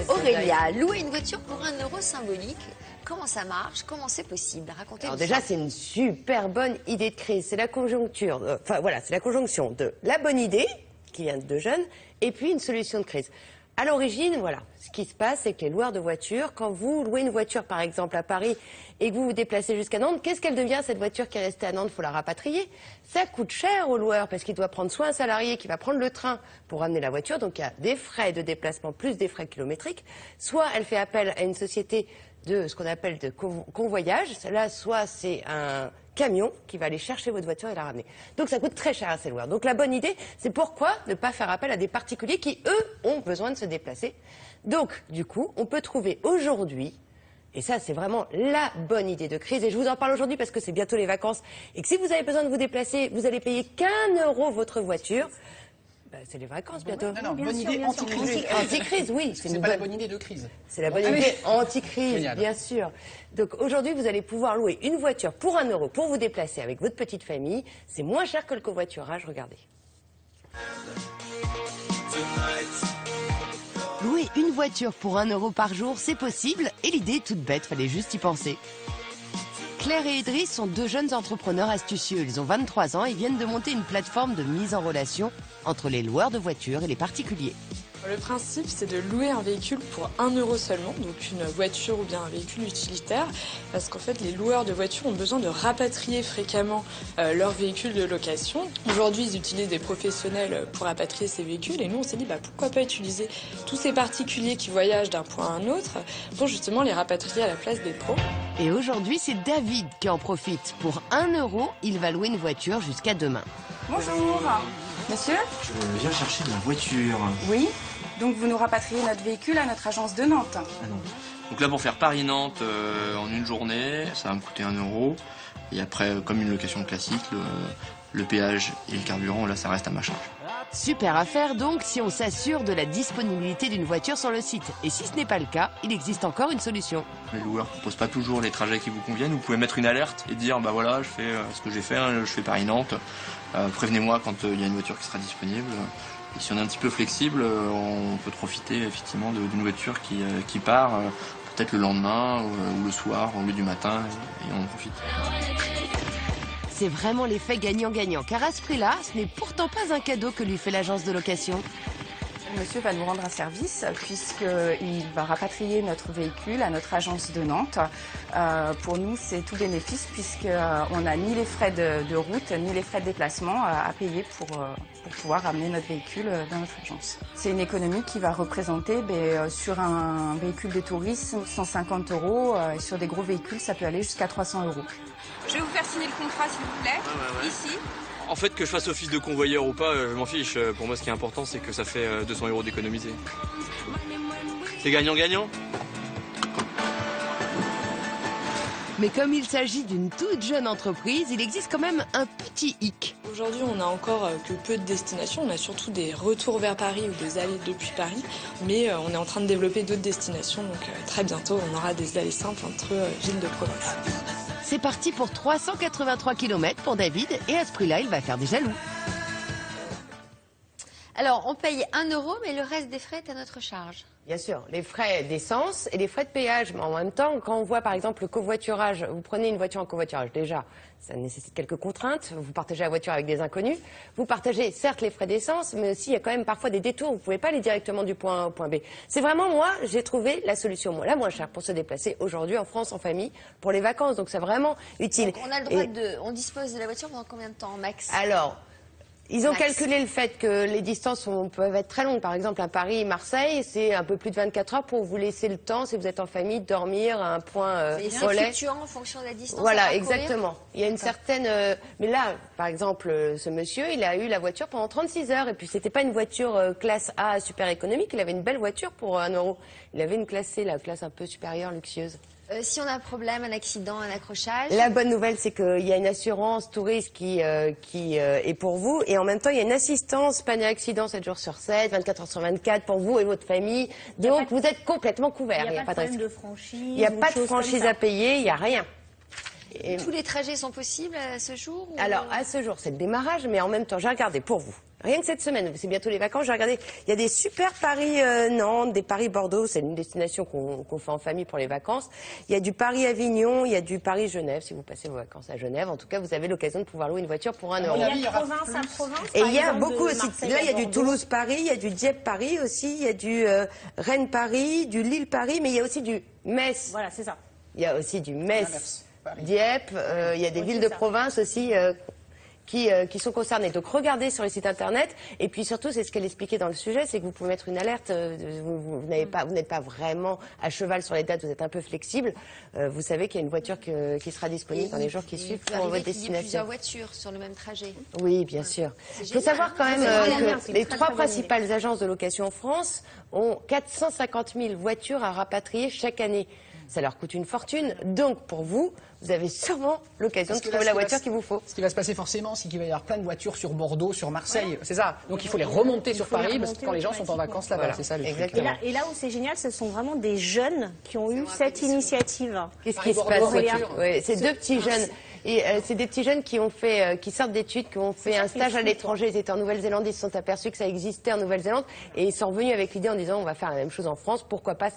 Aurélia, louer une voiture pour 1 euro symbolique, comment ça marche? Comment c'est possible? Racontez-nous. Alors déjà, c'est une super bonne idée de crise. C'est la conjoncture, c'est la conjonction de la bonne idée, qui vient de deux jeunes, et puis une solution de crise. À l'origine, voilà, ce qui se passe, c'est que les loueurs de voitures, quand vous louez une voiture, par exemple, à Paris, et que vous vous déplacez jusqu'à Nantes, qu'est-ce qu'elle devient, cette voiture qui est restée à Nantes? Il faut la rapatrier. Ça coûte cher au loueur, parce qu'il doit prendre soit un salarié qui va prendre le train pour ramener la voiture, donc il y a des frais de déplacement plus des frais kilométriques, soit elle fait appel à une société de ce qu'on appelle de convoyage. Là, soit c'est un camion qui va aller chercher votre voiture et la ramener. Donc ça coûte très cher à ces loueurs. Donc la bonne idée, c'est pourquoi ne pas faire appel à des particuliers qui, eux, ont besoin de se déplacer. Donc, du coup, on peut trouver aujourd'hui, et ça c'est vraiment la bonne idée de crise, et je vous en parle aujourd'hui parce que c'est bientôt les vacances, et que si vous avez besoin de vous déplacer, vous allez payer qu'1 euro votre voiture. C'est les vacances bientôt. Non, bonne idée anti-crise. Anti-crise, oui. C'est pas la bonne idée de crise. C'est la bonne idée anti-crise, bien sûr. Donc aujourd'hui, vous allez pouvoir louer une voiture pour 1 euro pour vous déplacer avec votre petite famille. C'est moins cher que le covoiturage, regardez. Louer une voiture pour 1 euro par jour, c'est possible. Et l'idée est toute bête, fallait juste y penser. Claire et Idriss sont deux jeunes entrepreneurs astucieux. Ils ont 23 ans et viennent de monter une plateforme de mise en relation entre les loueurs de voitures et les particuliers. Le principe, c'est de louer un véhicule pour 1 euro seulement, donc une voiture ou bien un véhicule utilitaire, parce qu'en fait, les loueurs de voitures ont besoin de rapatrier fréquemment leur véhicule de location. Aujourd'hui, ils utilisent des professionnels pour rapatrier ces véhicules, et nous, on s'est dit, pourquoi pas utiliser tous ces particuliers qui voyagent d'un point à un autre pour justement les rapatrier à la place des pros. Et aujourd'hui, c'est David qui en profite. Pour 1 euro, il va louer une voiture jusqu'à demain. Bonjour, monsieur. Je viens chercher ma voiture. Oui, donc vous nous rapatriez notre véhicule à notre agence de Nantes. Ah non. Donc là, pour faire Paris-Nantes en une journée, ça va me coûter 1 euro. Et après, comme une location classique, le péage et le carburant, là, ça reste à ma charge. Super affaire donc si on s'assure de la disponibilité d'une voiture sur le site. Et si ce n'est pas le cas, il existe encore une solution. Les loueurs ne proposent pas toujours les trajets qui vous conviennent. Vous pouvez mettre une alerte et dire, bah voilà, je fais ce que j'ai fait, je fais Paris-Nantes. Prévenez-moi quand il y a une voiture qui sera disponible. Et si on est un petit peu flexible, on peut profiter effectivement d'une voiture qui part peut-être le lendemain ou le soir au lieu du matin et on en profite. C'est vraiment l'effet gagnant-gagnant, car à ce prix-là, ce n'est pourtant pas un cadeau que lui fait l'agence de location. Monsieur va nous rendre un service puisqu'il va rapatrier notre véhicule à notre agence de Nantes. Pour nous, c'est tout bénéfice puisqu'on n'a ni les frais de route ni les frais de déplacement à payer pour pouvoir ramener notre véhicule dans notre agence. C'est une économie qui va représenter sur un véhicule de tourisme 150 euros et sur des gros véhicules, ça peut aller jusqu'à 300 euros. Je vais vous faire signer le contrat s'il vous plaît, ici. En fait, que je fasse office de convoyeur ou pas, je m'en fiche. Pour moi, ce qui est important, c'est que ça fait 200 euros d'économiser. C'est gagnant-gagnant. Mais comme il s'agit d'une toute jeune entreprise, il existe quand même un petit hic. Aujourd'hui, on n'a encore que peu de destinations. On a surtout des retours vers Paris ou des allées depuis Paris. Mais on est en train de développer d'autres destinations. Donc très bientôt, on aura des allées simples entre villes de province. C'est parti pour 383 km pour David, et à ce prix-là, il va faire des jaloux. Alors, on paye 1 euro, mais le reste des frais est à notre charge. Bien sûr, les frais d'essence et les frais de péage. Mais en même temps, quand on voit par exemple le covoiturage, vous prenez une voiture en covoiturage, déjà, ça nécessite quelques contraintes. Vous partagez la voiture avec des inconnus. Vous partagez certes les frais d'essence, mais aussi il y a quand même parfois des détours. Vous ne pouvez pas aller directement du point A au point B. C'est vraiment, moi, j'ai trouvé la solution la moins chère pour se déplacer aujourd'hui en France en famille pour les vacances. Donc c'est vraiment utile. Donc, on a le droit on dispose de la voiture pendant combien de temps, max? Alors, ils ont calculé le fait que les distances peuvent être très longues. Par exemple, à Paris-Marseille, c'est un peu plus de 24 heures pour vous laisser le temps, si vous êtes en famille, de dormir à un point c'est fluctuant en fonction de la distance. Voilà, exactement. Il y a une certaine... mais là, par exemple, ce monsieur, il a eu la voiture pendant 36 heures. Et puis, c'était pas une voiture classe A super économique. Il avait une belle voiture pour 1 euro. Il avait une classe C, la classe un peu supérieure, luxueuse. Si on a un problème, un accident, un accrochage... La bonne nouvelle, c'est qu'il y a une assurance touriste qui est pour vous. Et en même temps, il y a une assistance panne-accident 7 jours sur 7, 24 heures sur 24 pour vous et votre famille. Donc, vous êtes complètement couverts. Il n'y a pas de problème de franchise. Il n'y a pas de franchise à payer, il n'y a rien. Et tous les trajets sont possibles à ce jour Alors, à ce jour, c'est le démarrage, mais en même temps, j'ai regardé pour vous. Rien que cette semaine, c'est bientôt les vacances, j'ai regardé, il y a des super Paris-Nantes, des Paris-Bordeaux, c'est une destination qu'on fait en famille pour les vacances. Il y a du Paris-Avignon, il y a du Paris-Genève, si vous passez vos vacances à Genève. En tout cas, vous avez l'occasion de pouvoir louer une voiture pour 1 euro. Il y a province à province. Et il y a beaucoup aussi. Là, il y a du Toulouse-Paris, il y a du Dieppe-Paris aussi, il y a du Rennes-Paris, du Lille-Paris, mais il y a aussi du Metz. Voilà, c'est ça. Il y a aussi du Metz-Dieppe, il y a des villes de province aussi qui sont concernées. Donc regardez sur le site internet. Et puis surtout, c'est ce qu'elle expliquait dans le sujet, c'est que vous pouvez mettre une alerte. Vous n'êtes pas vraiment à cheval sur les dates, vous êtes un peu flexible. Vous savez qu'il y a une voiture qui sera disponible dans les jours qui suivent pour votre destination. Il y a plusieurs voitures sur le même trajet. Oui, bien sûr. Il faut savoir quand même que les 3 principales agences de location en France ont 450 000 voitures à rapatrier chaque année. Ça leur coûte une fortune. Donc, pour vous, vous avez sûrement l'occasion de trouver la voiture qu'il vous faut. Ce qui va se passer forcément, c'est qu'il va y avoir plein de voitures sur Bordeaux, sur Marseille. C'est ça. Donc, il faut les remonter sur Paris parce que quand les gens sont en vacances là-bas, c'est ça le truc. Et là où c'est génial, ce sont vraiment des jeunes qui ont eu cette initiative. Qu'est-ce qui se passe? Oui, c'est 2 petits jeunes. Et c'est des petits jeunes qui sortent d'études, qui ont fait un stage à l'étranger. Ils étaient en Nouvelle-Zélande, ils se sont aperçus que ça existait en Nouvelle-Zélande et ils sont revenus avec l'idée en disant on va faire la même chose en France. Pourquoi pas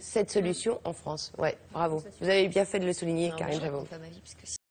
cette solution en France? Ouais, bravo. Vous avez bien fait de le souligner, Karine Javot.